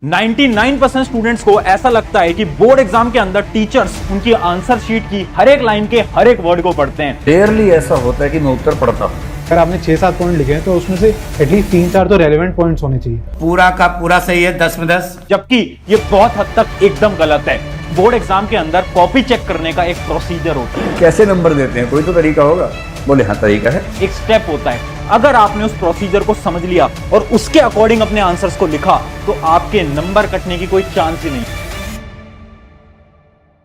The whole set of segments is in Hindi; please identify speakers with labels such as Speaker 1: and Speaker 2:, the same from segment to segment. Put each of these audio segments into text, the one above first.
Speaker 1: 99% स्टूडेंट्स को ऐसा लगता है कि बोर्ड एग्जाम के अंदर टीचर्स उनकी आंसर शीट की हर एक लाइन के हर एक वर्ड को पढ़ते हैं।
Speaker 2: रेयरली ऐसा होता है कि मैं उत्तर पढ़ता हूँ।
Speaker 3: अगर आपने 6-7 पॉइंट लिखे हैं तो उसमें से एटलीस्ट 3-4 तो रेलेवेंट पॉइंट्स होने चाहिए।
Speaker 4: पूरा का पूरा सही है, 10 में 10।
Speaker 1: जबकि ये बहुत हद तक एकदम गलत है। बोर्ड एग्जाम के अंदर कॉपी चेक करने का एक प्रोसीजर होता है,
Speaker 2: कैसे नंबर देते हैं, कोई तो तरीका होगा। बोले हाँ तरीका है।
Speaker 1: एक स्टेप होता है। अगर आपने उस प्रोसीजर को समझ लिया और उसके अकॉर्डिंग अपने आंसर्स को लिखा तो आपके नंबर कटने की कोई चांस ही नहीं।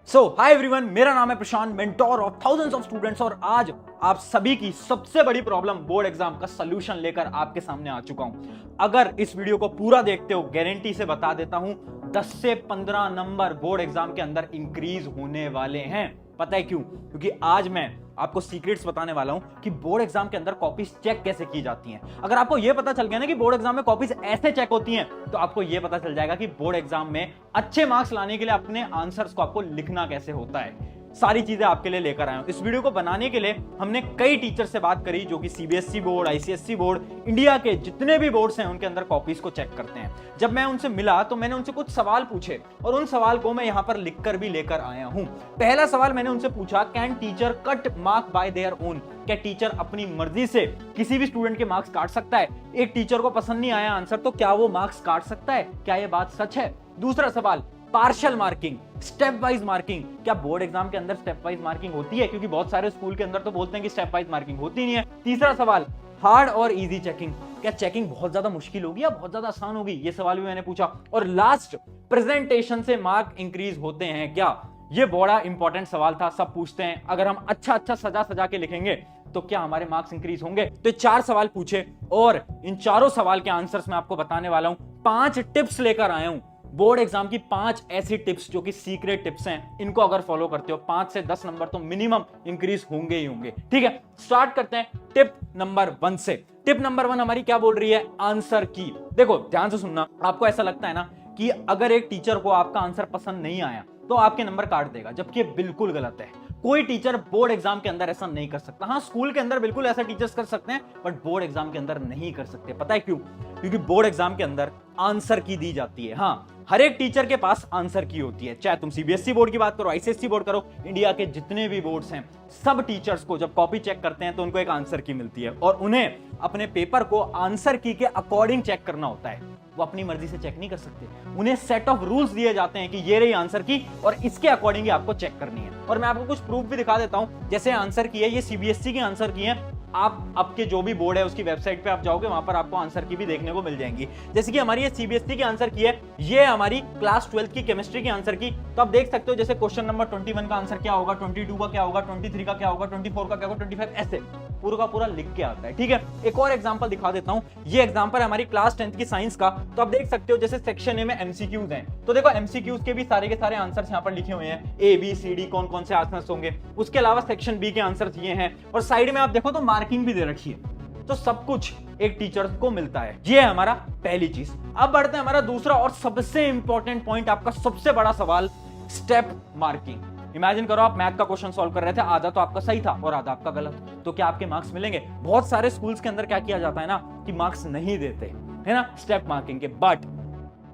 Speaker 1: सो हाय एवरीवन, मेरा नाम है Prashant, mentor of thousands of students, और आज आप सभी की सबसे बड़ी प्रॉब्लम बोर्ड एग्जाम का सलूशन लेकर आपके सामने आ चुका हूं। अगर इस वीडियो को पूरा देखते हो, गारंटी से बता देता हूं 10 से 15 नंबर बोर्ड एग्जाम के अंदर इंक्रीज होने वाले हैं। पता है क्यों? क्योंकि आज मैं आपको सीक्रेट्स बताने वाला हूं कि बोर्ड एग्जाम के अंदर कॉपीज चेक कैसे की जाती हैं। अगर आपको यह पता चल गया ना कि बोर्ड एग्जाम में कॉपीज ऐसे चेक होती हैं, तो आपको यह पता चल जाएगा कि बोर्ड एग्जाम में अच्छे मार्क्स लाने के लिए अपने आंसर्स को आपको लिखना कैसे होता है। सारी चीजें आपके लिए लेकर आया हूं। इस वीडियो को बनाने के लिए हमने कई टीचर से बात करी जो कि CBSE board, ICSE board, India के जितने भी बोर्ड्स हैं उनके अंदर कॉपीज को चेक करते हैं। जब मैं उनसे मिला तो मैंने उनसे कुछ सवाल पूछे और उन सवाल को मैं यहां पर लिखकर भी लेकर आया हूं। पहला सवाल मैंने उनसे पूछा, can teacher cut mark bye their own? क्या टीचर अपनी मर्जी से किसी भी स्टूडेंट के मार्क्स काट सकता है? एक टीचर को पसंद नहीं आया आंसर तो क्या वो मार्क्स काट सकता है? क्या यह बात सच है? दूसरा सवाल, partial marking, step wise marking. क्या बोर्ड एग्जाम के अंदर स्टेप वाइज मार्किंग होती है? क्योंकि बहुत सारे स्कूल के अंदर तो बोलते हैं कि स्टेप वाइज मार्किंग होती नहीं है। तीसरा सवाल, हार्ड और इजी चेकिंग। क्या चेकिंग बहुत ज्यादा मुश्किल होगी या बहुत ज्यादा आसान होगी? ये सवाल भी मैंने पूछा। और लास्ट, प्रेजेंटेशन से मार्क इंक्रीज होते हैं क्या? ये बड़ा इंपॉर्टेंट सवाल था। सब पूछते हैं अगर हम अच्छा सजा सजा के लिखेंगे तो क्या हमारे मार्क्स इंक्रीज होंगे? तो 4 सवाल पूछे और इन चारों सवाल के आंसर्स मैं आपको बताने वाला हूं। 5 टिप्स लेकर आया हूं बोर्ड एग्जाम की, 5 ऐसी टिप्स जो कि सीक्रेट टिप्स हैं। इनको अगर फॉलो करते हो 5 से 10 नंबर तो मिनिमम इंक्रीज होंगे ही होंगे। ठीक है, स्टार्ट करते हैं टिप नंबर 1 से। टिप नंबर 1 हमारी क्या बोल रही है? आंसर की। देखो ध्यान से सुनना। आपको ऐसा लगता है ना कि अगर एक टीचर को आपका आंसर पसंद नहीं आया तो आपके नंबर काट देगा, जबकि ये बिल्कुल गलत है। कोई टीचर बोर्ड एग्जाम के अंदर ऐसा नहीं कर सकता। हाँ, स्कूल के अंदर बिल्कुल ऐसा टीचर्स कर सकते हैं, बट बोर्ड एग्जाम के अंदर नहीं कर सकते। पता है क्यों? क्योंकि बोर्ड एग्जाम के अंदर आंसर की दी जाती है। हाँ, हर एक टीचर के पास आंसर की होती है। चाहे तुम सीबीएसई बोर्ड की बात करो, आईसीएसई बोर्ड करो, इंडिया के जितने भी बोर्ड्स हैं, सब टीचर्स को जब कॉपी चेक करते हैं तो उनको एक आंसर की मिलती है और उन्हें अपने पेपर को आंसर की के अकॉर्डिंग चेक करना होता है। वो अपनी मर्जी से चेक नहीं कर सकते। उन्हें सेट ऑफ रूल्स दिए जाते हैं कि ये रही आंसर की और इसके अकॉर्डिंग ही आपको चेक करनी है। और मैं आपको कुछ प्रूफ भी दिखा देता हूं। जैसे आंसर की है, ये सीबीएसई की आंसर की है। आप आपके जो भी बोर्ड है उसकी वेबसाइट पे आप जाओगे, वहां पर आपको आंसर की भी देखने को मिल जाएंगी। जैसे कि हमारी ये सीबीएसई की आंसर की है, ये हमारी क्लास 12 की केमिस्ट्री की आंसर की। तो आप देख सकते हो जैसे क्वेश्चन नंबर 21 का आंसर क्या होगा, 22 का क्या होगा, 23 का क्या होगा, 24 का क्या होगा, 25, ऐसे पूरा का पूरा लिख के आता है। ठीक है, एक और एग्जांपल दिखा देता हूं। ये एग्जांपल है हमारी क्लास 10 की साइंस का। तो आप देख सकते हो जैसे सेक्शन ए में एमसीक्यूज हैं, तो देखो एमसीक्यूज के भी सारे के सारे आंसर्स यहां पर लिखे हुए हैं, ए बी सी डी कौन कौन से आंसर्स होंगे। उसके अलावा सेक्शन बी के आंसर्स ये हैं और साइड में आप देखो तो मार्किंग भी दे रखी है। तो सब कुछ एक टीचर को मिलता है। ये है हमारा पहली चीज। अब बढ़ते हैं हमारा दूसरा और सबसे इंपॉर्टेंट पॉइंट, आपका सबसे बड़ा सवाल, स्टेप मार्किंग। इमेजिन करो आप मैथ का क्वेश्चन सॉल्व कर रहे थे, आधा तो आपका सही था और आधा आपका गलत, तो क्या आपके मार्क्स मिलेंगे? बहुत सारे स्कूल्स के अंदर क्या किया जाता है ना कि मार्क्स नहीं देते है ना स्टेप मार्किंग के। बट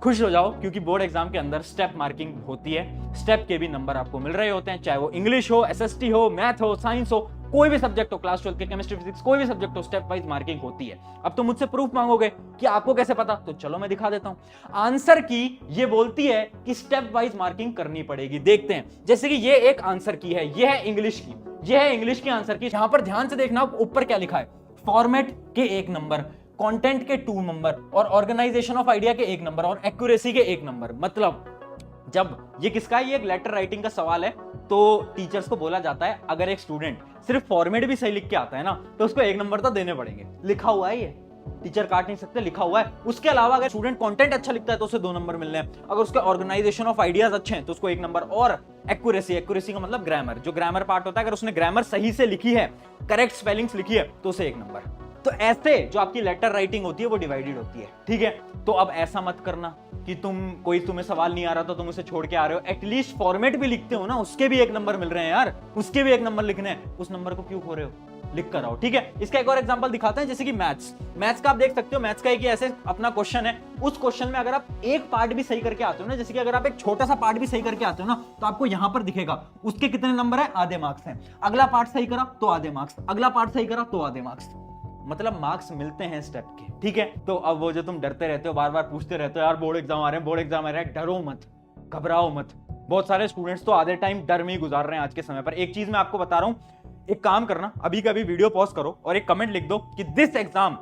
Speaker 1: खुश हो जाओ क्योंकि बोर्ड एग्जाम के अंदर स्टेप मार्किंग होती है। स्टेप के भी नंबर आपको मिल रहे होते हैं, चाहे वो इंग्लिश हो, एसएसटी हो, मैथ हो, साइंस हो, कोई भी सब्जेक्ट हो, क्लास 12 के केमिस्ट्री, फिजिक्स, कोई भी सब्जेक्ट हो, स्टेप वाइज मार्किंग होती है। अब तो मुझसे प्रूफ मांगोगे कि आपको कैसे पता, तो चलो मैं दिखा देता हूं। आंसर की ये बोलती है कि स्टेप वाइज मार्किंग करनी पड़ेगी। देखते हैं, जैसे कि ये एक आंसर की है, ये है इंग्लिश की, ये है इंग्लिश की आंसर की। यहां पर ध्यान से देखना ऊपर क्या लिखा है, फॉर्मेट के 1 नंबर, कंटेंट के 2 नंबर और ऑर्गेनाइजेशन ऑफ आइडिया के 1 नंबर और एक्यूरेसी के 1 नंबर। मतलब जब ये किसका है, ये एक लेटर राइटिंग का सवाल है, तो टीचर्स को बोला जाता है अगर एक स्टूडेंट सिर्फ फॉर्मेट भी सही लिख के आता है ना तो उसको 1 नंबर तो देने पड़ेंगे। लिखा हुआ है, ये टीचर काट नहीं सकते, लिखा हुआ है। उसके अलावा अगर स्टूडेंट कंटेंट अच्छा लिखता है तो उसे 2 नंबर मिलने हैं। अगर उसके ऑर्गेनाइजेशन ऑफ आइडियाज अच्छे हैं तो उसको 1 नंबर। और एक्यूरेसी का मतलब ग्रामर, जो ग्रामर पार्ट होता है, अगर उसने ग्रामर सही से लिखी है, करेक्ट स्पेलिंग्स लिखी है, तो उसे 1 नंबर। तो ऐसे जो आपकी लेटर राइटिंग होती है वो डिवाइडेड होती है। ठीक है, तो अब ऐसा मत करना कि तुम्हें सवाल नहीं आ रहा तो तुम उसे छोड़ के आ रहे हो। एटलीस्ट फॉर्मेट भी लिखते हो ना, उसके भी 1 नंबर मिल रहे हैं यार, उसके भी 1 नंबर लिखने हैं, उस नंबर को क्यों खो रहे हो? लिख कर आओ, ठीक है। इसका एक और एग्जांपल दिखाते हैं, जैसे कि मैथ्स का आप देख सकते हो। मैथ्स का एक ऐसे अपना क्वेश्चन है, उस क्वेश्चन में अगर आप एक पार्ट भी सही करके आते हो ना, जैसे कि अगर आप एक छोटा सा पार्ट भी सही करके आते हो ना, तो आपको यहां पर दिखेगा उसके कितने नंबर है, आधे मार्क्स हैं। अगला पार्ट सही करा तो आधे मार्क्स, अगला पार्ट सही करा तो आधे मार्क्स, मतलब मार्क्स मिलते हैं स्टेप के, ठीक है। तो अब वो जो तुम डरते रहते हो, बार बार पूछते रहते हो यार बोर्ड एग्जाम आ रहे हैं, बोर्ड एग्जाम आ रहे हैं, डरो मत, घबराओ मत। बहुत सारे स्टूडेंट्स तो आधे टाइम डर में ही गुजार रहे हैं आज के समय पर। एक चीज मैं आपको बता रहा हूं, एक काम करना, अभी का अभी वीडियो पॉज करो और एक कमेंट लिख दो कि this exam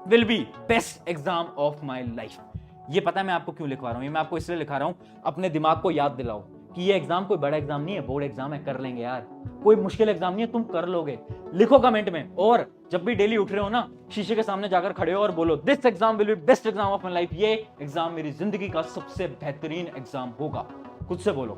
Speaker 1: will be best exam of my life. ये पता है मैं आपको क्यों लिखवा रहा हूं, ये मैं आपको इसलिए लिखा रहा हूं, अपने दिमाग को याद दिलाओ कि ये एग्जाम कोई बड़ा एग्जाम नहीं है, बोर्ड एग्जाम है, कर लेंगे यार, कोई मुश्किल एग्जाम नहीं है, तुम कर लोगे। लिखो कमेंट में, और जब भी डेली उठ रहे हो ना, शीशे के सामने जाकर खड़े हो और बोलो this exam will be best exam of my life, ये एग्जाम मेरी जिंदगी का सबसे बेहतरीन एग्जाम होगा। खुद से बोलो,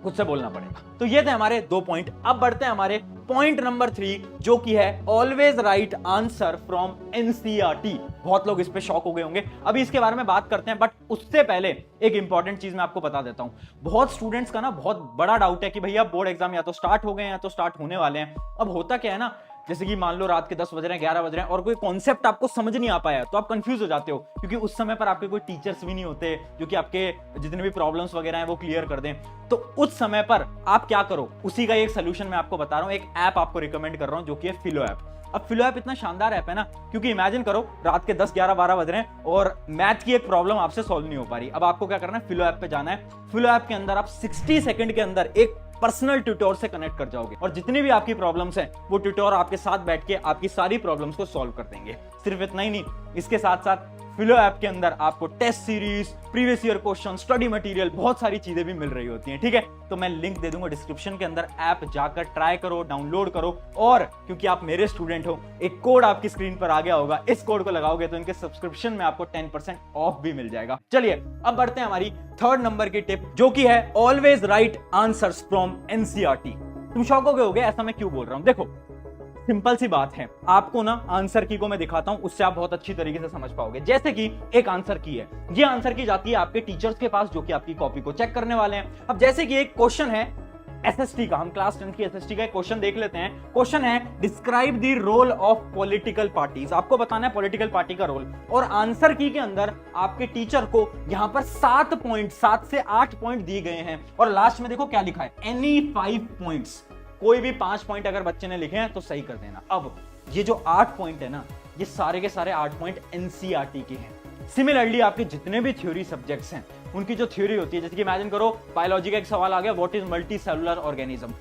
Speaker 1: खुद से बोलना पड़ेगा। तो ये थे हमारे 2 पॉइंट। अब बढ़ते हैं हमारे पॉइंट नंबर 3, जो कि है always right answer from NCERT. बहुत लोग इस पे शॉक हो गए होंगे, अभी इसके बारे में बात करते हैं, बट उससे पहले एक इंपॉर्टेंट चीज मैं आपको बता देता हूं। बहुत स्टूडेंट्स का ना बहुत बड़ा डाउट है कि भैया बोर्ड एग्जाम या तो स्टार्ट हो गए हैं या तो स्टार्ट होने वाले हैं। अब होता क्या है ना, जैसे कि मान लो रात के 10 बज रहे हैं, 11 बज रहे हैं और कोई कॉन्सेप्ट आपको समझ नहीं आ पाया, तो आप कंफ्यूज हो जाते हो, क्योंकि उस समय पर आपके कोई टीचर्स भी नहीं होते जो कि आपके जितने भी प्रॉब्लम्स वगैरह हैं वो क्लियर कर दें। तो उस समय पर आप क्या करो, उसी का एक सोल्यूशन मैं आपको बता रहा हूं, एक ऐप आपको रिकमेंड कर रहा हूं जो कि है फिलो ऐप। अब फिलो ऐप इतना शानदार ऐप है ना, क्योंकि इमेजिन करो रात के 10, 11, 12 बज रहे हैं और मैथ की एक प्रॉब्लम आपसे सॉल्व नहीं हो पा रही। अब आपको क्या करना है, फिलो ऐप पे जाना है। फिलो ऐप के अंदर आप 60 सेकंड के अंदर एक पर्सनल ट्यूटर से कनेक्ट कर जाओगे और जितनी भी आपकी प्रॉब्लम्स हैं वो ट्यूटर आपके साथ बैठ के आपकी सारी प्रॉब्लम्स को सॉल्व कर देंगे। सिर्फ इतना ही नहीं, इसके साथ साथ फिलो ऐप के अंदर आपको test series, previous year question, study material, बहुत सारी चीजें भी मिल रही होती हैं, ठीक है। तो मैं लिंक दे दूंगा डिस्क्रिप्शन के अंदर, ऐप जाकर ट्राई करो, डाउनलोड करो, और क्योंकि आप मेरे स्टूडेंट हो, एक कोड आपकी स्क्रीन पर आ गया होगा, इस कोड को लगाओगे तो इनके सब्सक्रिप्शन में आपको 10% ऑफ भी मिल जाएगा। चलिए अब बढ़ते हैं हमारी 3rd नंबर की टिप, जो कि है always right answers from NCERT. तुम शॉक हो गए होगे ऐसा मैं क्यों बोल रहा हूं। देखो सिंपल सी बात है, आपको ना आंसर की को मैं दिखाता हूं, उससे आप बहुत अच्छी तरीके से समझ पाओगे। जैसे कि एक आंसर की है, ये आंसर की जाती है आपके टीचर्स के पास जो कि आपकी कॉपी को चेक करने वाले हैं। अब जैसे कि एक क्वेश्चन है एसएसटी का, हम क्लास 10 की एसएसटी का एक क्वेश्चन देख लेते हैं। क्वेश्चन है describe the role of political parties. आपको बताना है पॉलिटिकल पार्टी का रोल, और आंसर की के अंदर आपके टीचर को यहां पर 7 से 8 पॉइंट दिए गए हैं, और लास्ट में देखो क्या लिखा है, एनी 5 पॉइंट्स। कोई भी 5 पॉइंट अगर बच्चे ने लिखे हैं तो सही कर देना। अब ये जो 8 पॉइंट है ना, ये सारे के सारे 8 पॉइंट एनसीईआरटी के हैं। सिमिलरली आपके जितने भी थ्योरी सब्जेक्ट्स हैं उनकी जो थ्योरी होती है, जैसे कि इमेजिन करो बायोलॉजी का एक सवाल आ गया, what is multi cellular organism,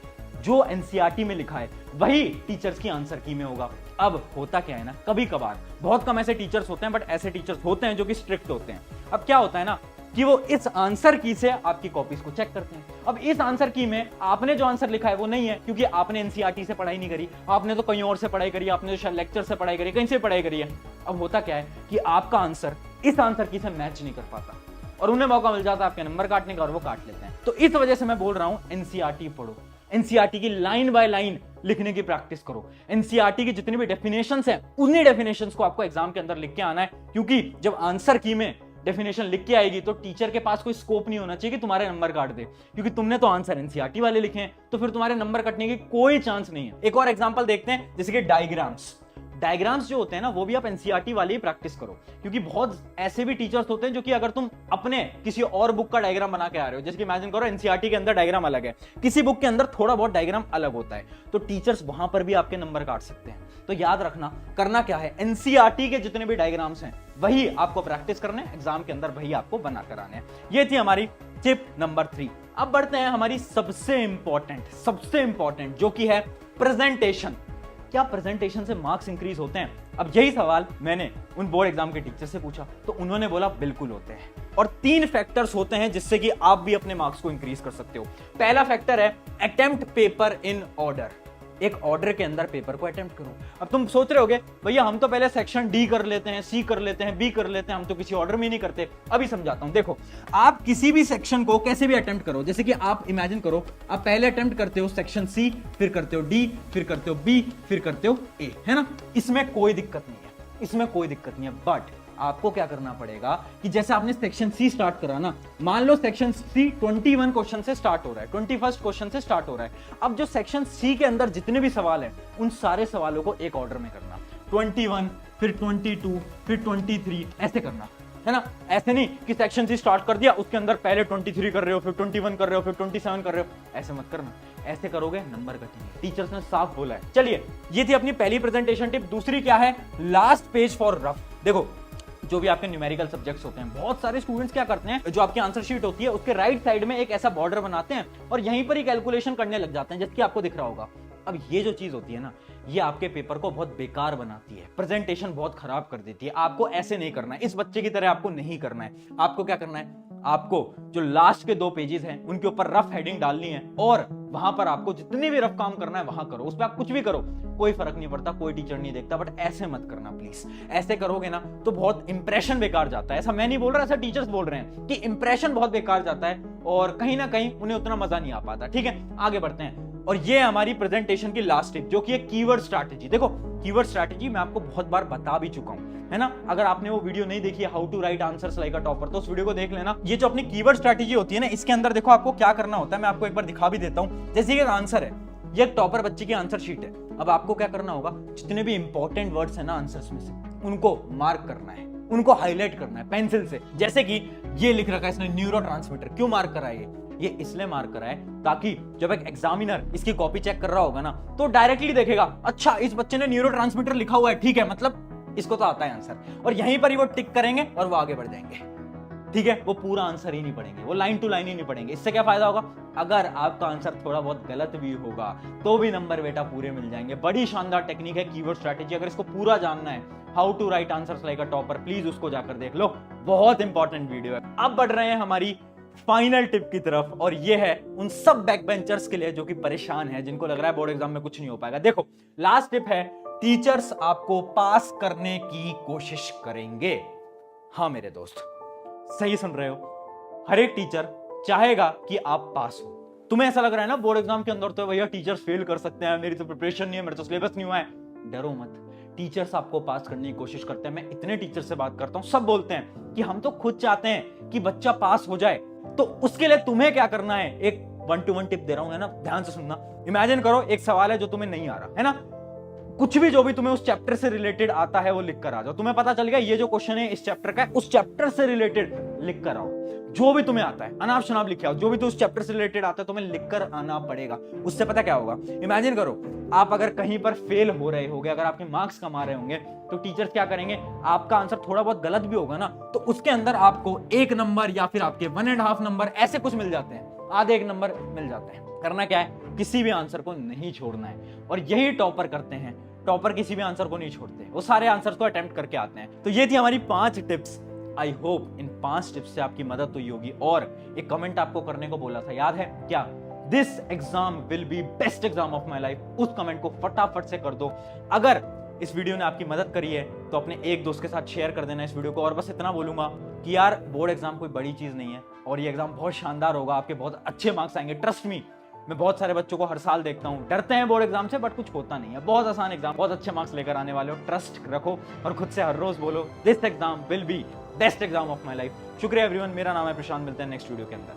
Speaker 1: जो एनसीईआरटी में लिखा है वही टीचर्स की आंसर की में होगा। अब होता क्या है ना, कभी कभार बहुत कम ऐसे टीचर्स होते हैं, बट ऐसे टीचर्स होते हैं जो कि स्ट्रिक्ट होते हैं। अब क्या होता है ना कि वो इस आंसर की से आपकी कॉपीज को चेक करते हैं। अब इस आंसर की में आपने जो आंसर लिखा है वो नहीं है, क्योंकि आपने एनसीईआरटी से पढ़ाई नहीं करी, आपने तो कहीं और से पढ़ाई करी, आपने तो लेक्चर से पढ़ाई करी, कहीं से पढ़ाई करी है। अब होता क्या है कि आपका आंसर इस आंसर की से मैच नहीं कर पाता, और उन्हें मौका मिल जाता है आपके नंबर काटने का, और वो काट लेते हैं। तो इस वजह से मैं बोल रहा हूं एनसीईआरटी पढ़ो, एनसीईआरटी की लाइन बाय लाइन लिखने की प्रैक्टिस करो। एनसीईआरटी की जितनी भी डेफिनेशंस हैं उन्हीं डेफिनेशंस को आपको एग्जाम के अंदर लिख के आना है, क्योंकि जब आंसर की में डेफिनेशन लिख के आएगी तो टीचर के पास कोई स्कोप नहीं होना चाहिए कि तुम्हारे नंबर काट दे, क्योंकि तुमने तो आंसर एनसीईआरटी वाले लिखे हैं, तो फिर तुम्हारे नंबर कटने की कोई चांस नहीं है। एक और एग्जांपल देखते हैं, जैसे कि डायग्राम्स जो होते हैं ना, वो भी आप एनसीईआरटी वाले ही प्रैक्टिस करो, क्योंकि बहुत ऐसे भी टीचर्स होते हैं जो कि अगर तुम अपने किसी और बुक का डायग्राम बना के आ रहे हो, जैसे कि इमेजिन करो एनसीईआरटी के अंदर डायग्राम अलग है, किसी बुक के अंदर थोड़ा बहुत डायग्राम अलग होता है, तो टीचर्स वहां पर भी आपके नंबर काट सकते हैं। तो याद रखना, करना क्या है, एनसीईआरटी के जितने भी डायग्राम्स हैं वही आपको प्रैक्टिस करने, एग्जाम के अंदर वही आपको बना कर आने हैं। ये थी हमारी टिप नंबर 3। अब बढ़ते हैं हमारी सबसे इंपॉर्टेंट जो कि है प्रेजेंटेशन। क्या प्रेजेंटेशन से मार्क्स इंक्रीज होते हैं? अब यही सवाल मैंने उन बोर्ड एग्जाम के टीचर से पूछा, तो उन्होंने बोला बिल्कुल होते हैं, और 3 फैक्टर्स होते हैं जिससे कि आप भी अपने मार्क्स को इंक्रीज कर सकते हो। पहला फैक्टर है अटेम्प्ट पेपर इन ऑर्डर, एक ऑर्डर के अंदर पेपर को अटेम्प्ट करो। अब तुम सोच रहे होगे भैया हम तो पहले सेक्शन डी कर लेते हैं, सी कर लेते हैं, बी कर लेते हैं, हम तो किसी ऑर्डर में नहीं करते। अभी समझाता हूं, देखो आप किसी भी सेक्शन को कैसे भी अटेम्प्ट करो, जैसे कि आप इमेजिन करो आप पहले अटेम्प्ट करते हो सेक्शन सी, फिर करते हो डी, फिर करते हो बी, फिर करते हो ए, है ना, इसमें कोई दिक्कत नहीं है, बट आपको क्या करना पड़ेगा कि जैसे आपने सेक्शन सी स्टार्ट करा ना, मान लो सेक्शन सी 21 क्वेश्चन से स्टार्ट हो रहा है, 21st क्वेश्चन से स्टार्ट हो रहा है। अब जो सेक्शन सी के अंदर जितने भी सवाल हैं उन सारे सवालों को एक ऑर्डर में करना, 21 फिर 22 फिर 23 ऐसे करना, है ना। ऐसे नहीं कि सेक्शन सी स्टार्ट कर दिया उसके अंदर पहले 23 कर रहे हो फिर 21 कर रहे हो फिर 27 कर रहे हो, ऐसे मत करना। ऐसे करोगे नंबर कटेंगे, टीचर्स ने साफ बोला है। चलिए, ये थी अपनी पहली प्रेजेंटेशन टिप। दूसरी क्या है, लास्ट पेज फॉर रफ। देखो, जो भी आपके न्यूमेरिकल सब्जेक्ट्स होते हैं, बहुत सारे स्टूडेंट्स क्या करते हैं, जो आपकी आंसर शीट होती है उसके राइट साइड में एक ऐसा बॉर्डर बनाते हैं और यहीं पर ही कैलकुलेशन करने लग जाते हैं, जबकि आपको दिख रहा होगा। अब ये जो चीज होती है ना, ये आपके पेपर को बहुत बेकार बनाती है, प्रेजेंटेशन बहुत खराब कर देती है। आपको ऐसे नहीं करना है, इस बच्चे की तरह आपको नहीं करना है। आपको क्या करना है, आपको जो लास्ट के 2 पेजेस हैं उनके ऊपर रफ हेडिंग डालनी है और वहां पर आपको जितने भी रफ काम करना है वहां करो। उस पर आप कुछ भी करो, कोई फर्क नहीं पड़ता, कोई टीचर नहीं देखता, बट ऐसे मत करना प्लीज। ऐसे करोगे ना तो बहुत इंप्रेशन बेकार जाता है। ऐसा मैं नहीं बोल रहा, ऐसा टीचर्स बोल रहे हैं कि इंप्रेशन बहुत बेकार जाता है और कहीं ना कहीं उन्हें उतना मजा नहीं आ पाता। ठीक है, आगे बढ़ते हैं। और ये हमारी प्रेजेंटेशन की लास्ट टिप, जो कि है कीवर्ड स्ट्रैटेजी। देखो, कीवर्ड स्ट्रैटेजी मैं आपको बहुत बार बता भी चुका हूं, है ना। अगर आपने वो वीडियो नहीं देखी है, how to write answers like a topper, तो उस वीडियो को देख लेना। ये जो अपनी कीवर्ड स्ट्रैटेजी होती है ना, इसके अंदर देखो आपको क्या करना होता है, मैं आपको एक बार दिखा भी देता हूं। जैसे कि एक आंसर है, ये एक टॉपर बच्चे की आंसर शीट है। अब आपको क्या करना होगा, जितने भी इंपॉर्टेंट वर्ड्स है ना आंसर्स में से, उनको मार्क करना है, उनको हाईलाइट करना है पेंसिल से। जैसे कि ये लिख रखा है इसने न्यूरोट्रांसमीटर, क्यों मार्क करा है ये इसलिए मार्क करा है ताकि जब एक एग्जामिनर इसकी कॉपी चेक कर रहा होगा ना, तो डायरेक्टली देखेगा, अच्छा इस बच्चे ने न्यूरोट्रांसमीटर लिखा हुआ है, ठीक है, मतलब इसको तो आता है आंसर, और यहीं पर ही वो टिक करेंगे और वो आगे बढ़ जाएंगे। ठीक है, वो पूरा आंसर ही नहीं पढ़ेंगे, वो लाइन टू लाइन ही नहीं पढ़ेंगे। इससे क्या फायदा होगा, अगर आपका आंसर थोड़ा बहुत गलत भी होगा तो भी नंबर बेटा पूरे मिल जाएंगे। बड़ी शानदार टेक्निक है कीवर्ड स्ट्रैटेजी। अगर इसको पूरा जानना है, how to write answers like a topper, please उसको जाकर देख लो, बहुत इंपॉर्टेंट वीडियो है। अब बढ़ रहे हैं हमारी फाइनल टिप की तरफ, और ये है उन सब बैक बेंचर्स के लिए जो कि परेशान है, जिनको लग रहा है बोर्ड एग्जाम में कुछ नहीं हो पाएगा। देखो, लास्ट टिप है, टीचर्स आपको पास करने की कोशिश करेंगे। हाँ मेरे दोस्त, सही सुन रहे हो, हर एक टीचर चाहेगा कि आप पास हो। तुम्हें ऐसा लग रहा है ना बोर्ड एग्जाम के अंदर तो भैया टीचर्स फेल कर सकते हैं, मेरी तो प्रिपरेशन नहीं है, मेरे तो सिलेबस नहीं हुआ है, डरो मत, टीचर्स आपको पास करने की कोशिश करते हैं। मैं इतने टीचर से बात करता हूं, सब बोलते हैं कि हम तो खुद चाहते हैं कि बच्चा पास हो जाए। तो उसके लिए तुम्हें क्या करना है, एक 1-to-1 टिप दे रहा हूं, है ना, ध्यान से सुनना। इमेजिन करो एक सवाल है जो तुम्हें नहीं आ रहा है ना, कुछ भी जो भी तुम्हें उस चैप्टर से रिलेटेड आता है वो लिख कर आ जाओ। तुम्हें पता चल गया ये जो क्वेश्चन है इस चैप्टर का है, उस चैप्टर से रिलेटेड लिख कर आओ। जो भी तुम्हें आता है अनाप शनाप लिखे आओ, जो भी तो उस चैप्टर से रिलेटेड आता है तुम्हें लिख कर आना पड़ेगा। उससे पता क्या होगा, इमेजिन करो आप अगर कहीं पर फेल हो रहे होगे, अगर आपके मार्क्स कम आ रहे होंगे, तो टीचर्स क्या करेंगे, आपका आंसर थोड़ा बहुत गलत भी होगा ना, तो उसके अंदर आपको 1 नंबर या फिर आपके 1.5 नंबर ऐसे कुछ मिल जाते हैं, आधे 1 नंबर मिल जाते हैं। करना क्या है, किसी भी आंसर को नहीं छोड़ना है, और यही टॉपर करते हैं। टॉपर किसी भी आंसर को नहीं छोड़ते, वो सारे आंसर्स को अटेम्प्ट करके आते हैं। तो ये थी हमारी 5 tips. I hope in 5 tips से आपकी मदद हुई होगी। और एक कमेंट आपको करने को बोला था, याद है क्या, this exam will be best exam of my life. उस कमेंट को फटाफट से कर दो। अगर इस वीडियो ने आपकी मदद करी है तो अपने एक दोस्त के साथ शेयर कर देना इस वीडियो को। और बस इतना बोलूंगा कि यार बोर्ड एग्जाम कोई बड़ी चीज नहीं है, और ये एग्जाम बहुत शानदार होगा, आपके बहुत अच्छे मार्क्स आएंगे, ट्रस्ट मी। मैं बहुत सारे बच्चों को हर साल देखता हूँ, डरते हैं बोर्ड एग्जाम से, बट कुछ होता नहीं है, बहुत आसान एग्जाम, बहुत अच्छे मार्क्स लेकर आने वाले हो। ट्रस्ट रखो और खुद से हर रोज बोलो, this exam will be best exam of my life. शुक्रिया एवरीवन, मेरा नाम है प्रशांत, मिलते हैं नेक्स्ट वीडियो के अंदर।